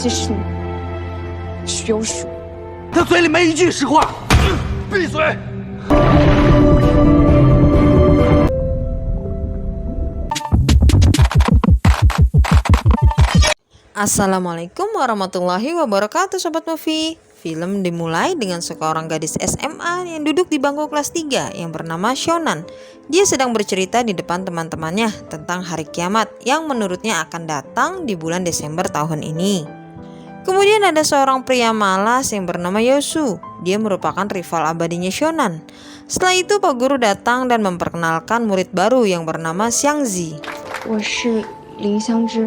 其是你，休书。他嘴里没一句实话。闭嘴！ Assalamualaikum warahmatullahi wabarakatuh Sobat Movie. Film dimulai dengan seorang gadis SMA yang duduk di bangku kelas 3 yang bernama Shonan. Dia sedang bercerita di depan teman-temannya tentang hari kiamat yang menurutnya akan datang di bulan Desember tahun ini. Kemudian ada seorang pria malas yang bernama Yosu. Dia merupakan rival abadinya Shonan. Setelah itu Pak Guru datang dan memperkenalkan murid baru yang bernama Xiangzi. 我是林香芝。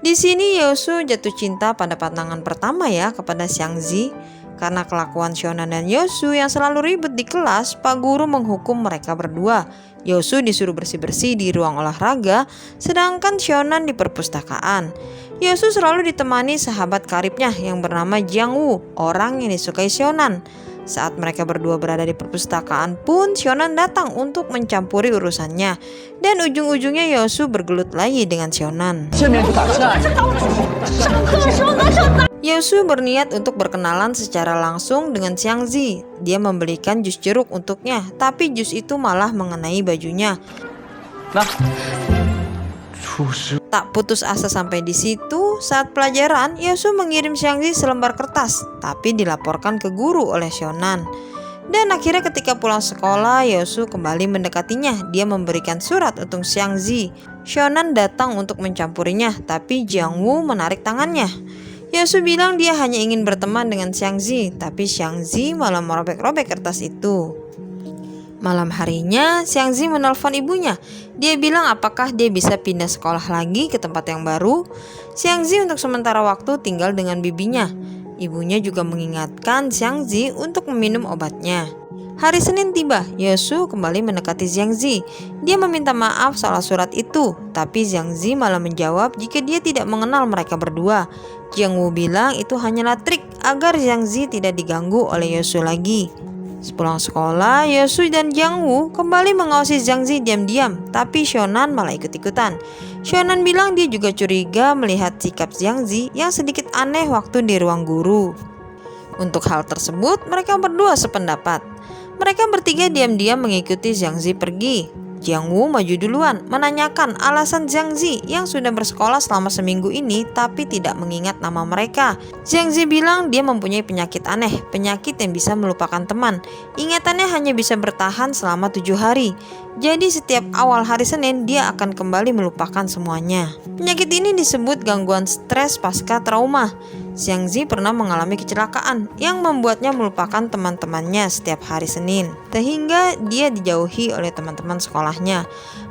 Di sini Yosu jatuh cinta pada pandangan pertama ya kepada Xiangzi. Karena kelakuan Shonan dan Yosu yang selalu ribut di kelas, Pak Guru menghukum mereka berdua. Yosu disuruh bersih-bersih di ruang olahraga, sedangkan Shonan di perpustakaan. Yosu selalu ditemani sahabat karibnya yang bernama Jiangwu, orang yang disukai Shonan. Saat mereka berdua berada di perpustakaan pun Shonan datang untuk mencampuri urusannya. Dan ujung-ujungnya Yosu bergelut lagi dengan Shonan. Yosu berniat untuk berkenalan secara langsung dengan Xiangzi. Dia membelikan jus jeruk untuknya, tapi jus itu malah mengenai bajunya. Tak putus asa sampai di situ, saat pelajaran Yosu mengirim Xiangzi selembar kertas, tapi dilaporkan ke guru oleh Shonan. Dan akhirnya ketika pulang sekolah, Yosu kembali mendekatinya. Dia memberikan surat untuk Xiangzi. Shonan datang untuk mencampurinya, tapi Jiangwu menarik tangannya. Yosu bilang dia hanya ingin berteman dengan Xiangzi, tapi Xiangzi malah merobek-robek kertas itu. Malam harinya, Xiangzi menelpon ibunya. Dia bilang apakah dia bisa pindah sekolah lagi ke tempat yang baru. Xiangzi untuk sementara waktu tinggal dengan bibinya. Ibunya juga mengingatkan Xiangzi untuk meminum obatnya. Hari Senin tiba, Yosu kembali mendekati Xiangzi. Dia meminta maaf soal surat itu, tapi Xiangzi malah menjawab jika dia tidak mengenal mereka berdua. Jiangwu bilang itu hanyalah trik agar Xiangzi tidak diganggu oleh Yosu lagi. Sepulang sekolah, Yosu dan Jiangwu kembali mengawasi Xiangzi diam-diam, tapi Shonan malah ikut-ikutan. Shonan bilang dia juga curiga melihat sikap Xiangzi yang sedikit aneh waktu di ruang guru. Untuk hal tersebut, mereka berdua sependapat. Mereka bertiga diam-diam mengikuti Xiangzi pergi. Jiangwu maju duluan menanyakan alasan Xiangzi yang sudah bersekolah selama seminggu ini tapi tidak mengingat nama mereka. Xiangzi bilang dia mempunyai penyakit aneh, penyakit yang bisa melupakan teman. Ingatannya hanya bisa bertahan selama 7 hari. Jadi setiap awal hari Senin dia akan kembali melupakan semuanya. Penyakit ini disebut gangguan stres pasca trauma. Xiangzi pernah mengalami kecelakaan yang membuatnya melupakan teman-temannya setiap hari Senin, sehingga dia dijauhi oleh teman-teman sekolahnya.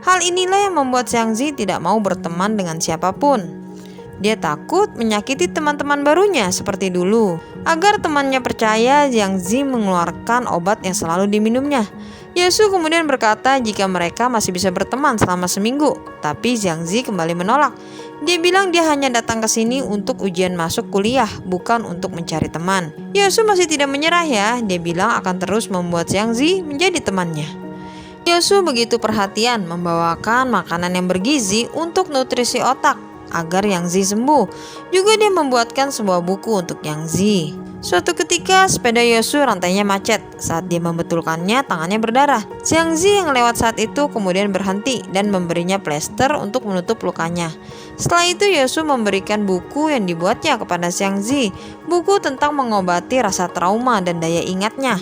Hal inilah yang membuat Xiangzi tidak mau berteman dengan siapapun. Dia takut menyakiti teman-teman barunya seperti dulu. Agar temannya percaya, Xiangzi mengeluarkan obat yang selalu diminumnya. Yosu kemudian berkata jika mereka masih bisa berteman selama seminggu, tapi Xiangzi kembali menolak. Dia bilang dia hanya datang ke sini untuk ujian masuk kuliah, bukan untuk mencari teman. Yosu masih tidak menyerah ya, dia bilang akan terus membuat Xiangzi menjadi temannya. Yosu begitu perhatian membawakan makanan yang bergizi untuk nutrisi otak agar Xiangzi sembuh. Juga dia membuatkan sebuah buku untuk Xiangzi. Suatu ketika sepeda Yosu rantainya macet. Saat dia membetulkannya, tangannya berdarah. Xiangzi yang lewat saat itu kemudian berhenti dan memberinya plester untuk menutup lukanya. Setelah itu Yosu memberikan buku yang dibuatnya kepada Xiangzi. Buku tentang mengobati rasa trauma dan daya ingatnya.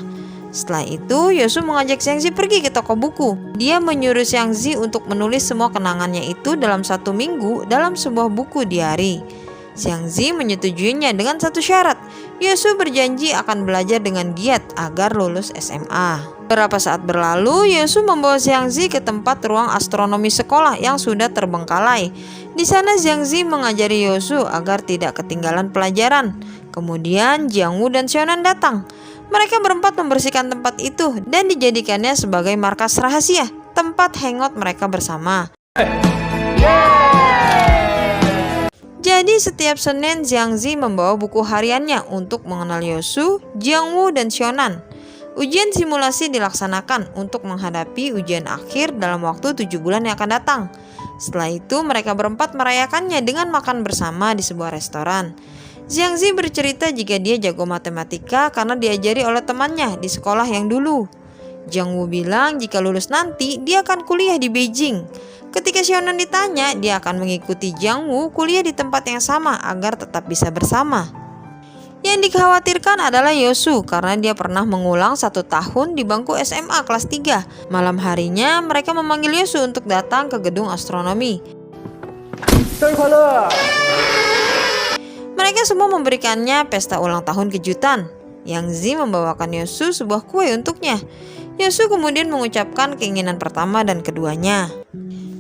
Setelah itu Yosu mengajak Xiangzi pergi ke toko buku. Dia menyuruh Xiangzi untuk menulis semua kenangannya itu dalam 1 minggu dalam sebuah buku diari. Xiangzi menyetujuinya dengan satu syarat. Yosu berjanji akan belajar dengan giat agar lulus SMA. Beberapa saat berlalu, Yosu membawa Xiangzi ke tempat ruang astronomi sekolah yang sudah terbengkalai. Di sana Xiangzi mengajari Yosu agar tidak ketinggalan pelajaran. Kemudian Jiangwu dan Shonan datang. Mereka berempat membersihkan tempat itu dan dijadikannya sebagai markas rahasia, tempat hangout mereka bersama. Jadi setiap Senin Xiangzi membawa buku hariannya untuk mengenal Yosu, Jiangwu, dan Shonan. Ujian simulasi dilaksanakan untuk menghadapi ujian akhir dalam waktu 7 bulan yang akan datang. Setelah itu mereka berempat merayakannya dengan makan bersama di sebuah restoran. Xiang Zi bercerita jika dia jago matematika karena diajari oleh temannya di sekolah yang dulu. Jiang Wu bilang jika lulus nanti dia akan kuliah di Beijing. Ketika Xiaonan ditanya, dia akan mengikuti Jiang Wu kuliah di tempat yang sama agar tetap bisa bersama. Yang dikhawatirkan adalah Yosu karena dia pernah mengulang 1 tahun di bangku SMA kelas 3. Malam harinya mereka memanggil Yosu untuk datang ke gedung astronomi. Mereka semua memberikannya pesta ulang tahun kejutan. Yang Zi membawakan Yosu sebuah kue untuknya. Yosu kemudian mengucapkan keinginan pertama dan keduanya.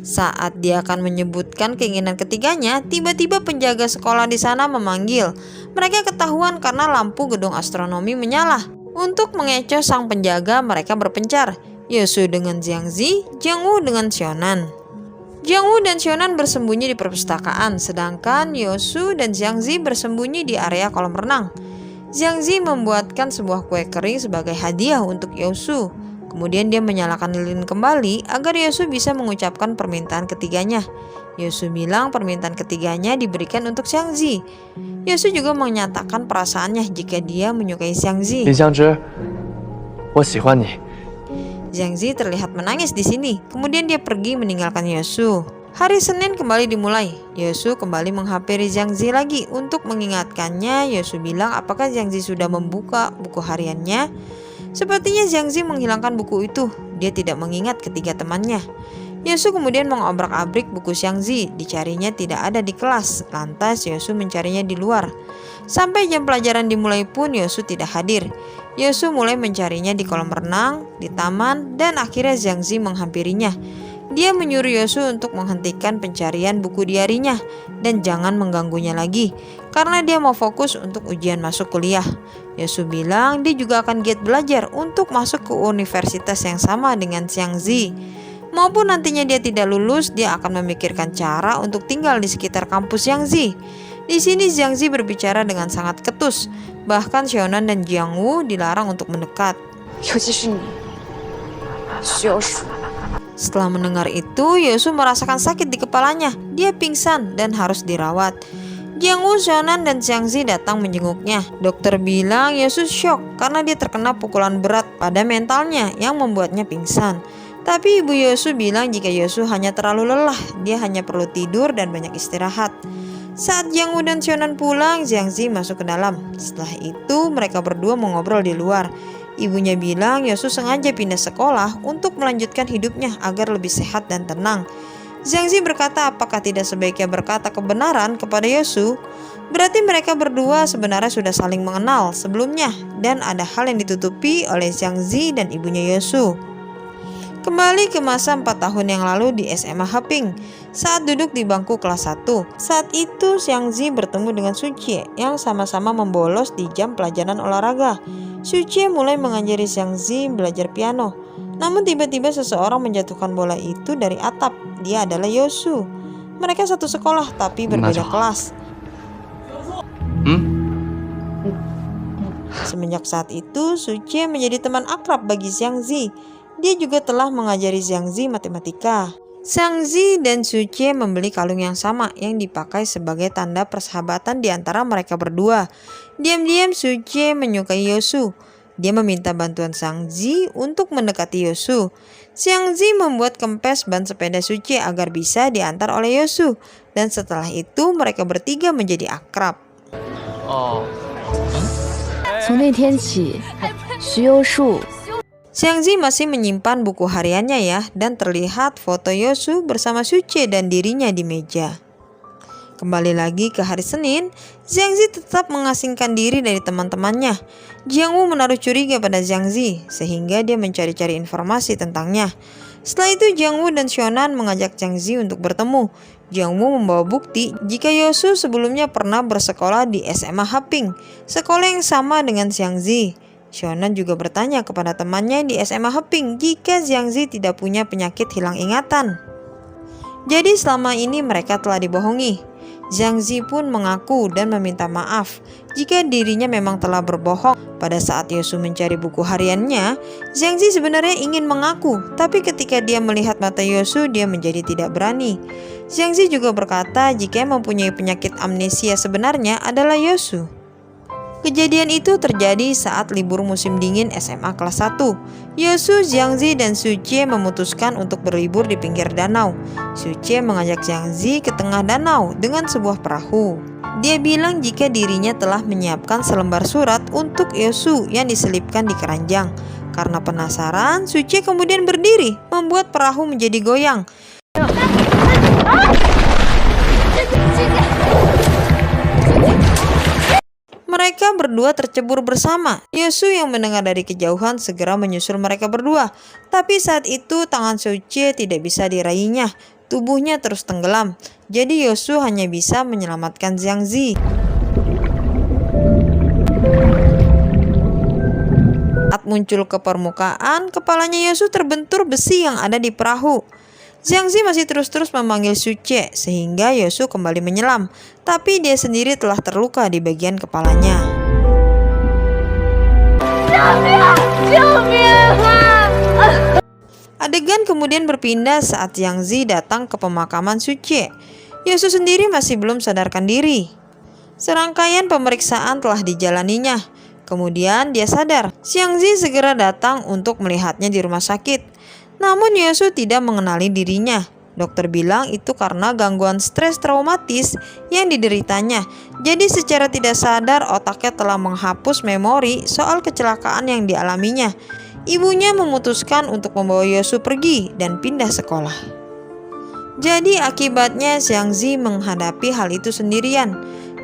Saat dia akan menyebutkan keinginan ketiganya, tiba-tiba penjaga sekolah di sana memanggil. Mereka ketahuan karena lampu gedung astronomi menyala. Untuk mengecoh sang penjaga, mereka berpencar. Yosu dengan Xiang Zi, Jiang Wu dengan Xiaonan. Jiang Wu dan Xiaonan bersembunyi di perpustakaan, sedangkan Yosu dan Xiang Zi bersembunyi di area kolam renang. Xiang Zi membuatkan sebuah kue kering sebagai hadiah untuk Yosu. Kemudian dia menyalakan lilin kembali agar Yosu bisa mengucapkan permintaan ketiganya. Yosu bilang permintaan ketiganya diberikan untuk Xiang Zi. Yosu juga menyatakan perasaannya jika dia menyukai Xiang Zi. Xiang Zi terlihat menangis di sini. Kemudian dia pergi meninggalkan Yosu. Hari Senin kembali dimulai. Yosu kembali menghampiri Xiang Zi lagi untuk mengingatkannya. Yosu bilang apakah Xiang Zi sudah membuka buku hariannya. Sepertinya Xiang Zi menghilangkan buku itu. Dia tidak mengingat ketiga temannya. Yosu kemudian mengobrak-abrik buku Xiang Zi. Dicarinya tidak ada di kelas. Lantas Yosu mencarinya di luar. Sampai jam pelajaran dimulai pun Yosu tidak hadir. Yosu mulai mencarinya di kolam renang, di taman, dan akhirnya Xiang Zi menghampirinya. Dia menyuruh Yosu untuk menghentikan pencarian buku diarinya dan jangan mengganggunya lagi karena dia mau fokus untuk ujian masuk kuliah. Yosu bilang dia juga akan giat belajar untuk masuk ke universitas yang sama dengan Xiang Zi. Maupun nantinya dia tidak lulus, dia akan memikirkan cara untuk tinggal di sekitar kampus Xiang Zi. Di sini Xiang Zi berbicara dengan sangat ketus. Bahkan Xiaonan dan Jiang Wu dilarang untuk mendekat. Setelah mendengar itu, Yosu merasakan sakit di kepalanya. Dia pingsan dan harus dirawat. Jiang Wu, Xiaonan, dan Xiang Zi datang menjenguknya. Dokter bilang Yosu syok karena dia terkena pukulan berat pada mentalnya yang membuatnya pingsan. Tapi ibu Yosu bilang jika Yosu hanya terlalu lelah, dia hanya perlu tidur dan banyak istirahat. Saat Jiang Wu dan Xiaonan pulang, Xiang Zi masuk ke dalam. Setelah itu, mereka berdua mengobrol di luar. Ibunya bilang Yosu sengaja pindah sekolah untuk melanjutkan hidupnya agar lebih sehat dan tenang. Xiang Zi berkata apakah tidak sebaiknya berkata kebenaran kepada Yosu? Berarti mereka berdua sebenarnya sudah saling mengenal sebelumnya dan ada hal yang ditutupi oleh Xiang Zi dan ibunya Yosu. Kembali ke masa 4 tahun yang lalu di SMA Heping saat duduk di bangku kelas 1. Saat itu Xiang Zi bertemu dengan Su Jie yang sama-sama membolos di jam pelajaran olahraga. Su Jie mulai mengajari Xiang Zi belajar piano. Namun tiba-tiba seseorang menjatuhkan bola itu dari atap. Dia adalah Yosu. Mereka satu sekolah tapi berbeda kelas. Semenjak saat itu Su Jie menjadi teman akrab bagi Xiang Zi. Dia juga telah mengajari Xiang Zi matematika. Xiang Zi dan Su Jie membeli kalung yang sama yang dipakai sebagai tanda persahabatan di antara mereka berdua. Diam-diam Su Jie menyukai Yosu. Dia meminta bantuan Xiang Zi untuk mendekati Yosu. Xiang Zi membuat kempes ban sepeda Su Jie agar bisa diantar oleh Yosu. Dan setelah itu mereka bertiga menjadi akrab. Xiang Zi masih menyimpan buku hariannya ya, dan terlihat foto Yosu bersama Su Jie dan dirinya di meja. Kembali lagi ke hari Senin, Xiang Zi tetap mengasingkan diri dari teman-temannya. Jiang Wu menaruh curiga pada Xiang Zi, sehingga dia mencari-cari informasi tentangnya. Setelah itu Jiang Wu dan Xiaonan mengajak Xiang Zi untuk bertemu. Jiang Wu membawa bukti jika Yosu sebelumnya pernah bersekolah di SMA Heping, sekolah yang sama dengan Xiang Zi. Xiaonan juga bertanya kepada temannya di SMA Heping jika Xiang Zi tidak punya penyakit hilang ingatan. Jadi selama ini mereka telah dibohongi. Jiang Zi pun mengaku dan meminta maaf jika dirinya memang telah berbohong. Pada saat Yosu mencari buku hariannya, Jiang Zi sebenarnya ingin mengaku, tapi ketika dia melihat mata Yosu, dia menjadi tidak berani. Jiang Zi juga berkata jika yang mempunyai penyakit amnesia sebenarnya adalah Yosu. Kejadian itu terjadi saat libur musim dingin SMA kelas 1. Yosu, Jiang Zi, dan Su Jie memutuskan untuk berlibur di pinggir danau. Su Jie mengajak Jiang Zi ke tengah danau dengan sebuah perahu. Dia bilang jika dirinya telah menyiapkan selembar surat untuk Yosu yang diselipkan di keranjang. Karena penasaran, Su Jie kemudian berdiri, membuat perahu menjadi goyang. Mereka berdua tercebur bersama. Yosu yang mendengar dari kejauhan segera menyusul mereka berdua. Tapi saat itu tangan Su Jie tidak bisa diraihnya. Tubuhnya terus tenggelam. Jadi Yosu hanya bisa menyelamatkan Jiang Zi. Saat muncul ke permukaan, kepalanya Yosu terbentur besi yang ada di perahu. Jiang Zi masih terus-terus memanggil Su Jie sehingga Yosu kembali menyelam, tapi dia sendiri telah terluka di bagian kepalanya. Adegan kemudian berpindah saat Jiang Zi datang ke pemakaman Su Jie. Yosu sendiri masih belum sadarkan diri. Serangkaian pemeriksaan telah dijalaninya. Kemudian dia sadar. Jiang Zi segera datang untuk melihatnya di rumah sakit. Namun Yosu tidak mengenali dirinya. Dokter bilang itu karena gangguan stres traumatis yang dideritanya. Jadi secara tidak sadar otaknya telah menghapus memori soal kecelakaan yang dialaminya. Ibunya memutuskan untuk membawa Yosu pergi dan pindah sekolah. Jadi akibatnya Jiang Zi menghadapi hal itu sendirian.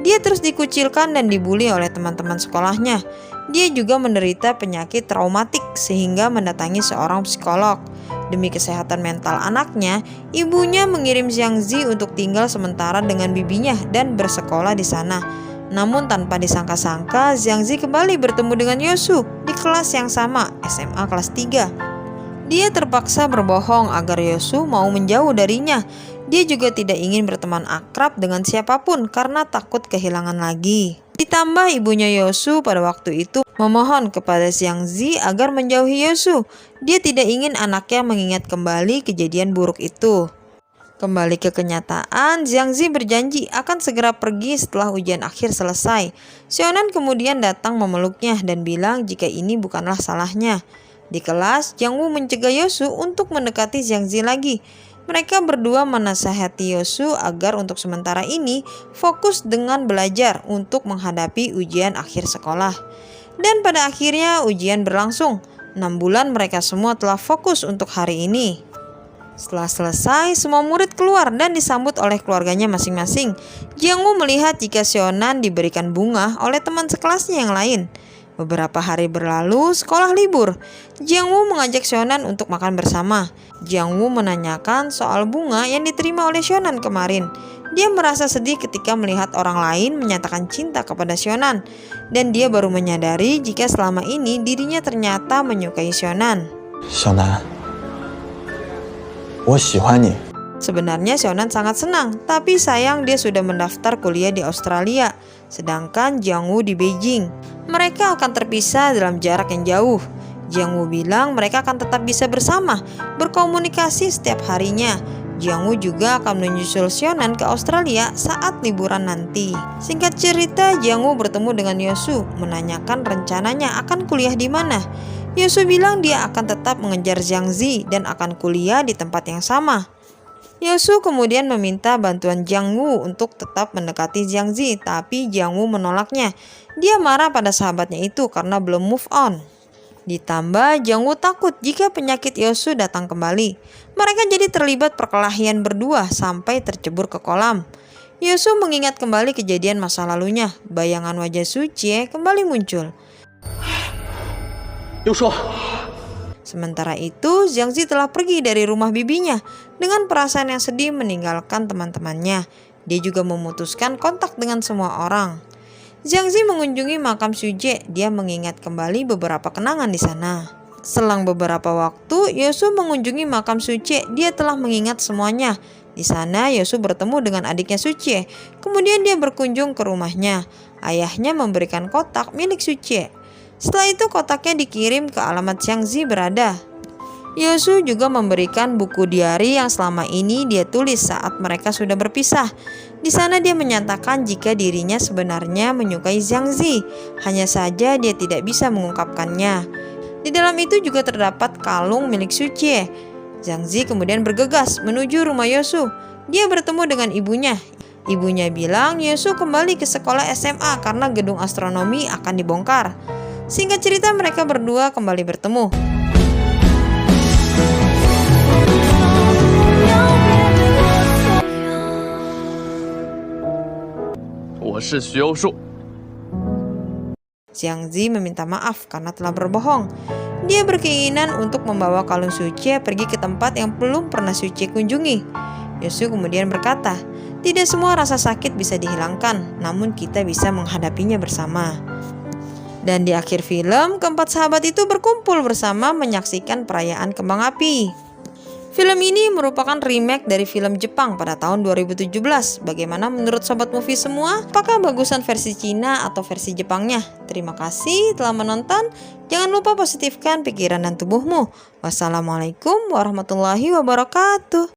Dia terus dikucilkan dan dibuli oleh teman-teman sekolahnya. Dia juga menderita penyakit traumatik sehingga mendatangi seorang psikolog. Demi kesehatan mental anaknya, ibunya mengirim Jiang Zi untuk tinggal sementara dengan bibinya dan bersekolah di sana. Namun tanpa disangka-sangka, Jiang Zi kembali bertemu dengan Yosu di kelas yang sama, SMA kelas 3. Dia terpaksa berbohong agar Yosu mau menjauh darinya. Dia juga tidak ingin berteman akrab dengan siapapun karena takut kehilangan lagi. Ditambah ibunya Yosu pada waktu itu memohon kepada Jiang Zi agar menjauhi Yosu. Dia tidak ingin anaknya mengingat kembali kejadian buruk itu. Kembali ke kenyataan, Jiang Zi berjanji akan segera pergi setelah ujian akhir selesai. Sionan kemudian datang memeluknya dan bilang jika ini bukanlah salahnya. Di kelas, Jiang Woo mencegah Yosu untuk mendekati Jiang Zi lagi. Mereka berdua menasihati Yosu agar untuk sementara ini fokus dengan belajar untuk menghadapi ujian akhir sekolah. Dan pada akhirnya ujian berlangsung. 6 bulan mereka semua telah fokus untuk hari ini. Setelah selesai, semua murid keluar dan disambut oleh keluarganya masing-masing. Jiang Woo melihat jika Sionan diberikan bunga oleh teman sekelasnya yang lain. Beberapa hari berlalu, sekolah libur. Jiang Woo mengajak Sionan untuk makan bersama. Jiang Woo menanyakan soal bunga yang diterima oleh Sionan kemarin. Dia merasa sedih ketika melihat orang lain menyatakan cinta kepada Sionan. Dan dia baru menyadari jika selama ini dirinya ternyata menyukai Sionan. Sionan, 我喜欢你. Sebenarnya Sionan sangat senang, tapi sayang dia sudah mendaftar kuliah di Australia, sedangkan Jiang Woo di Beijing. Mereka akan terpisah dalam jarak yang jauh. Jiang Woo bilang mereka akan tetap bisa bersama, berkomunikasi setiap harinya. Jiang Woo juga akan menyusul Sionan ke Australia saat liburan nanti. Singkat cerita, Jiang Woo bertemu dengan Yosu, menanyakan rencananya akan kuliah di mana. Yosu bilang dia akan tetap mengejar Jiang Zi dan akan kuliah di tempat yang sama. Yosu kemudian meminta bantuan Jiang Woo untuk tetap mendekati Jiang Zi, tapi Jiang Woo menolaknya. Dia marah pada sahabatnya itu karena belum move on. Ditambah Jiang Woo takut jika penyakit Yosu datang kembali. Mereka jadi terlibat perkelahian berdua sampai tercebur ke kolam. Yosu mengingat kembali kejadian masa lalunya. Bayangan wajah Su Jie kembali muncul. Yosu. Sementara itu, Jiang Zi telah pergi dari rumah bibinya dengan perasaan yang sedih meninggalkan teman-temannya. Dia juga memutuskan kontak dengan semua orang. Jiang Zi mengunjungi makam Su Jie. Dia mengingat kembali beberapa kenangan di sana. Selang beberapa waktu, Yosu mengunjungi makam Su Jie. Dia telah mengingat semuanya. Di sana Yosu bertemu dengan adiknya Sucie. Kemudian dia berkunjung ke rumahnya. Ayahnya memberikan kotak milik Sucie. Setelah itu kotaknya dikirim ke alamat Xiangzi berada. Yosu juga memberikan buku diari yang selama ini dia tulis saat mereka sudah berpisah. Di sana dia menyatakan jika dirinya sebenarnya menyukai Xiangzi, hanya saja dia tidak bisa mengungkapkannya. Di dalam itu juga terdapat kalung milik Sucie. Xiangzi kemudian bergegas menuju rumah Yosu. Dia bertemu dengan ibunya. Ibunya bilang Yosu kembali ke sekolah SMA karena gedung astronomi akan dibongkar. Singkat cerita mereka berdua kembali bertemu. 我是徐有树。 Xiangzi meminta maaf karena telah berbohong. Dia berkeinginan untuk membawa kalung Sucie pergi ke tempat yang belum pernah Sucie kunjungi. Yosu kemudian berkata, tidak semua rasa sakit bisa dihilangkan, namun kita bisa menghadapinya bersama. Dan di akhir film, keempat sahabat itu berkumpul bersama menyaksikan perayaan kembang api. Film ini merupakan remake dari film Jepang pada tahun 2017. Bagaimana menurut Sobat Movie semua? Apakah bagusan versi Cina atau versi Jepangnya? Terima kasih telah menonton. Jangan lupa positifkan pikiran dan tubuhmu. Wassalamualaikum warahmatullahi wabarakatuh.